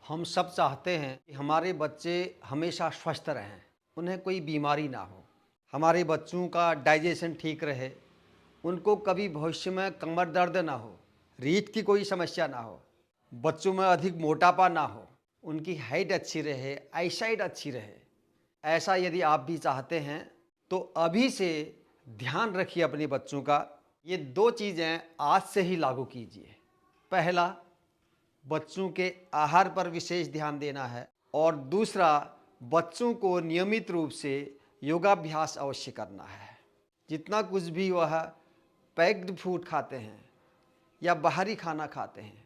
हम सब चाहते हैं कि हमारे बच्चे हमेशा स्वस्थ रहें, उन्हें कोई बीमारी ना हो, हमारे बच्चों का डाइजेशन ठीक रहे, उनको कभी भविष्य में कमर दर्द ना हो, रीढ़ की कोई समस्या ना हो, बच्चों में अधिक मोटापा ना हो, उनकी हाइट अच्छी रहे, आईसाइट अच्छी रहे। ऐसा यदि आप भी चाहते हैं तो अभी से ध्यान रखिए अपने बच्चों का। ये दो चीज़ें आज से ही लागू कीजिए। पहला, बच्चों के आहार पर विशेष ध्यान देना है और दूसरा, बच्चों को नियमित रूप से योगाभ्यास अवश्य करना है। जितना कुछ भी वह पैक्ड फूड खाते हैं या बाहरी खाना खाते हैं,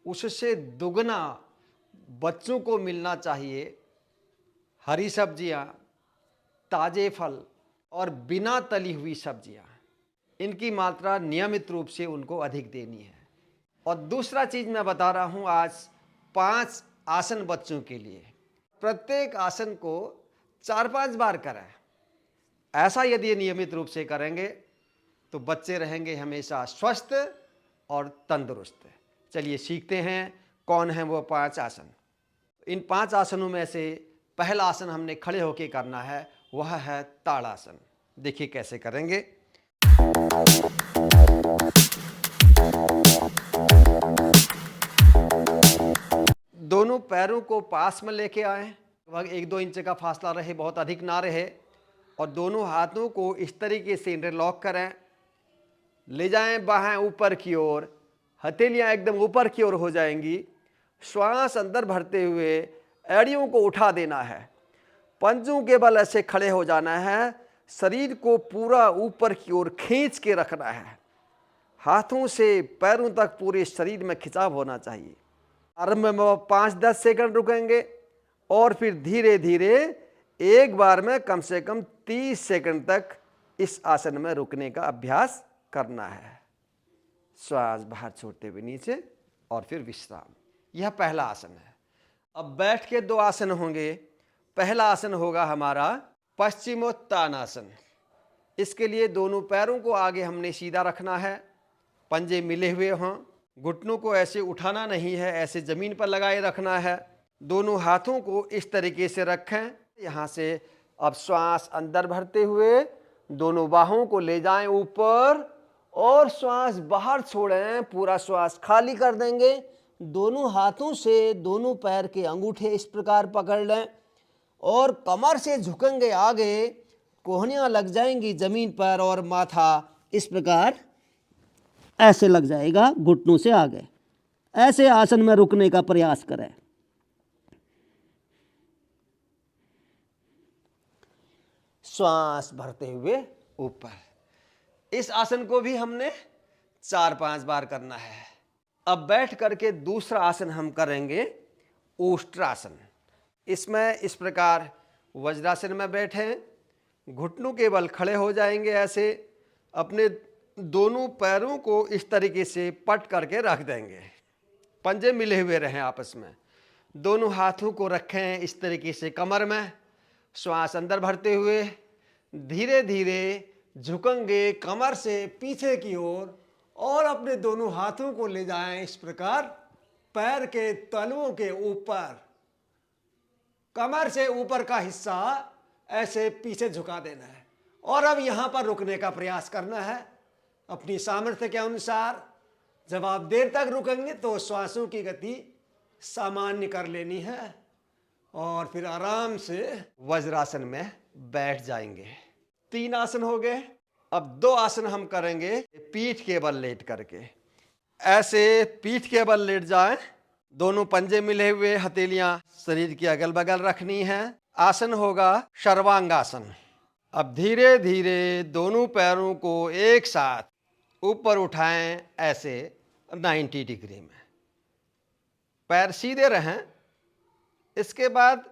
उससे दुगना बच्चों को मिलना चाहिए हरी सब्जियां, ताज़े फल और बिना तली हुई सब्जियां। इनकी मात्रा नियमित रूप से उनको अधिक देनी है। और दूसरा चीज़ मैं बता रहा हूँ आज, 5 आसन बच्चों के लिए। प्रत्येक आसन को 4-5 बार करें। ऐसा यदि नियमित रूप से करेंगे तो बच्चे रहेंगे हमेशा स्वस्थ और तंदुरुस्त। चलिए सीखते हैं कौन है वो 5 आसन। इन 5 आसनों में से पहला आसन हमने खड़े होकर करना है, वह है ताड़ासन। देखिए कैसे करेंगे। दोनों पैरों को पास में लेके आए, लगभग 1-2 इंच का फासला रहे, बहुत अधिक ना रहे। और दोनों हाथों को इस तरीके से इंटरलॉक करें, ले जाएं बाहें ऊपर की ओर, हथेलियां एकदम ऊपर की ओर हो जाएंगी। श्वास अंदर भरते हुए एड़ियों को उठा देना है, पंजों के बल ऐसे खड़े हो जाना है, शरीर को पूरा ऊपर की ओर खींच के रखना है। हाथों से पैरों तक पूरे शरीर में खिंचाव होना चाहिए। आरंभ में 5-10 सेकंड रुकेंगे और फिर धीरे धीरे एक बार में कम से कम 30 सेकंड तक इस आसन में रुकने का अभ्यास करना है। श्वास बाहर छोड़ते हुए नीचे और फिर विश्राम। यह पहला आसन है। अब बैठ के 2 आसन होंगे। पहला आसन होगा हमारा पश्चिमोत्तानासन। इसके लिए दोनों पैरों को आगे हमने सीधा रखना है, पंजे मिले हुए हों, घुटनों को ऐसे उठाना नहीं है, ऐसे ज़मीन पर लगाए रखना है। दोनों हाथों को इस तरीके से रखें। यहाँ से अब श्वास अंदर भरते हुए दोनों बाहों को ले जाएं ऊपर और श्वास बाहर छोड़ें, पूरा श्वास खाली कर देंगे। दोनों हाथों से दोनों पैर के अंगूठे इस प्रकार पकड़ लें और कमर से झुकेंगे आगे, कोहनियाँ लग जाएंगी ज़मीन पर और माथा इस प्रकार ऐसे लग जाएगा घुटनों से आगे। ऐसे आसन में रुकने का प्रयास करें। श्वास भरते हुए ऊपर। इस आसन को भी हमने 4-5 बार करना है। अब बैठ करके दूसरा आसन हम करेंगे ओष्ट्रासन। इसमें इस प्रकार वज्रासन में बैठें, घुटनों के बल खड़े हो जाएंगे, ऐसे अपने दोनों पैरों को इस तरीके से पट करके रख देंगे, पंजे मिले हुए रहें आपस में। दोनों हाथों को रखें इस तरीके से कमर में, श्वास अंदर भरते हुए धीरे धीरे झुकेंगे कमर से पीछे की ओर और अपने दोनों हाथों को ले जाएं इस प्रकार पैर के तलुओं के ऊपर। कमर से ऊपर का हिस्सा ऐसे पीछे झुका देना है और अब यहाँ पर रुकने का प्रयास करना है अपनी सामर्थ्य के अनुसार। जब आप देर तक रुकेंगे तो श्वासों की गति सामान्य कर लेनी है और फिर आराम से वज्रासन में बैठ जाएंगे। 3 आसन हो गए। अब 2 आसन हम करेंगे पीठ के बल लेट करके। ऐसे पीठ के बल लेट जाएं, दोनों पंजे मिले हुए, हथेलियां शरीर के अगल बगल रखनी है। आसन होगा सर्वांगासन। अब धीरे धीरे दोनों पैरों को एक साथ ऊपर उठाएं, ऐसे 90 डिग्री में। पैर सीधे रहें। इसके बाद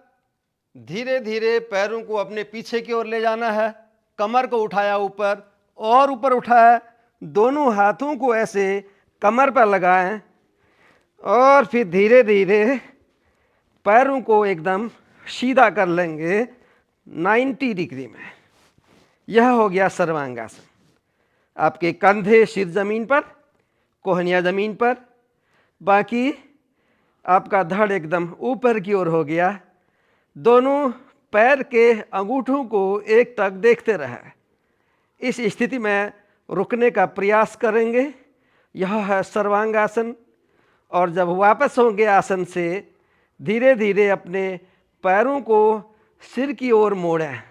धीरे धीरे पैरों को अपने पीछे की ओर ले जाना है, कमर को उठाया ऊपर और ऊपर उठाया, दोनों हाथों को ऐसे कमर पर लगाएं और फिर धीरे धीरे पैरों को एकदम सीधा कर लेंगे 90 डिग्री में। यह हो गया सर्वांगासन। आपके कंधे सिर जमीन पर, कोहनियाँ जमीन पर, बाकी आपका धड़ एकदम ऊपर की ओर हो गया। दोनों पैर के अंगूठों को एक टक देखते रहें। इस स्थिति में रुकने का प्रयास करेंगे। यह है सर्वांगासन। और जब वापस होंगे आसन से, धीरे धीरे अपने पैरों को सिर की ओर मोड़ें।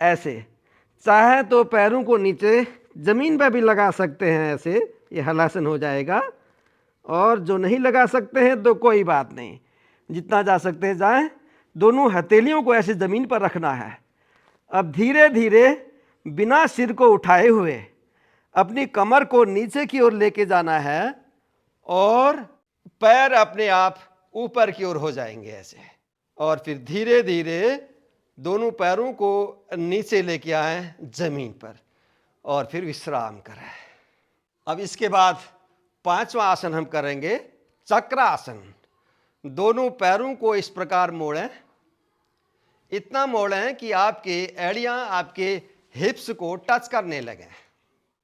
ऐसे चाहे तो पैरों को नीचे ज़मीन पर भी लगा सकते हैं, ऐसे ये हलासन हो जाएगा। और जो नहीं लगा सकते हैं तो कोई बात नहीं, जितना जा सकते हैं जाएं। दोनों हथेलियों को ऐसे ज़मीन पर रखना है। अब धीरे धीरे बिना सिर को उठाए हुए अपनी कमर को नीचे की ओर लेके जाना है और पैर अपने आप ऊपर की ओर हो जाएंगे ऐसे। और फिर धीरे धीरे दोनों पैरों को नीचे लेके आए जमीन पर और फिर विश्राम करें। अब इसके बाद 5वां आसन हम करेंगे, चक्रासन। दोनों पैरों को इस प्रकार मोड़ें, इतना मोड़ें कि आपके एड़ियां आपके हिप्स को टच करने लगें।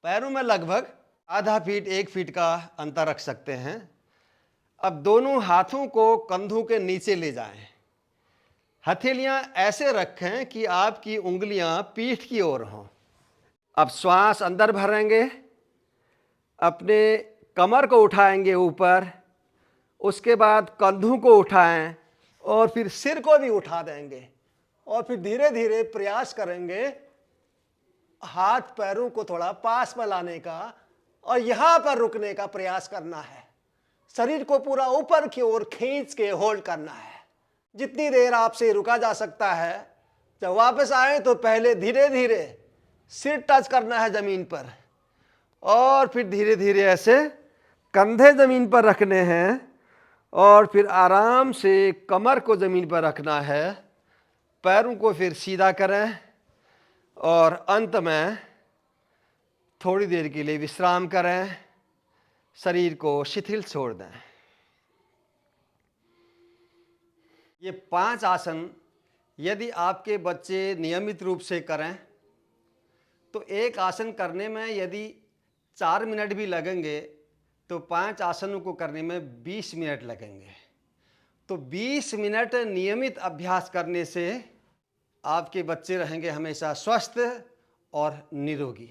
पैरों में लगभग आधा फीट 1 फीट का अंतर रख सकते हैं। अब दोनों हाथों को कंधों के नीचे ले जाएं। हथेलियां ऐसे रखें कि आपकी उंगलियां पीठ की ओर हों। अब श्वास अंदर भरेंगे, अपने कमर को उठाएंगे ऊपर, उसके बाद कंधों को उठाएं और फिर सिर को भी उठा देंगे। और फिर धीरे धीरे प्रयास करेंगे हाथ पैरों को थोड़ा पास में लाने का और यहां पर रुकने का प्रयास करना है। शरीर को पूरा ऊपर की ओर खींच के होल्ड करना है। जितनी देर आपसे रुका जा सकता है। जब वापस आए तो पहले धीरे धीरे सिर टच करना है जमीन पर और फिर धीरे धीरे ऐसे कंधे जमीन पर रखने हैं और फिर आराम से कमर को जमीन पर रखना है। पैरों को फिर सीधा करें और अंत में थोड़ी देर के लिए विश्राम करें। शरीर को शिथिल छोड़ दें। ये 5 आसन यदि आपके बच्चे नियमित रूप से करें तो एक आसन करने में यदि 4 मिनट भी लगेंगे तो 5 आसनों को करने में 20 मिनट लगेंगे। तो 20 मिनट नियमित अभ्यास करने से आपके बच्चे रहेंगे हमेशा स्वस्थ और निरोगी।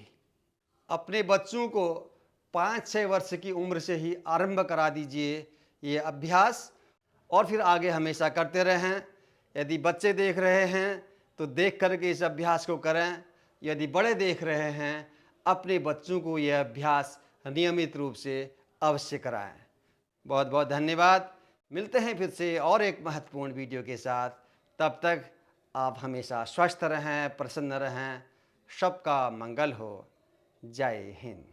अपने बच्चों को 5-6 वर्ष की उम्र से ही आरंभ करा दीजिए ये अभ्यास और फिर आगे हमेशा करते रहें। यदि बच्चे देख रहे हैं तो देख करके इस अभ्यास को करें। यदि बड़े देख रहे हैं, अपने बच्चों को यह अभ्यास नियमित रूप से अवश्य कराएं। बहुत बहुत धन्यवाद। मिलते हैं फिर से और एक महत्वपूर्ण वीडियो के साथ। तब तक आप हमेशा स्वस्थ रहें, प्रसन्न रहें। सबका मंगल हो। जय हिंद।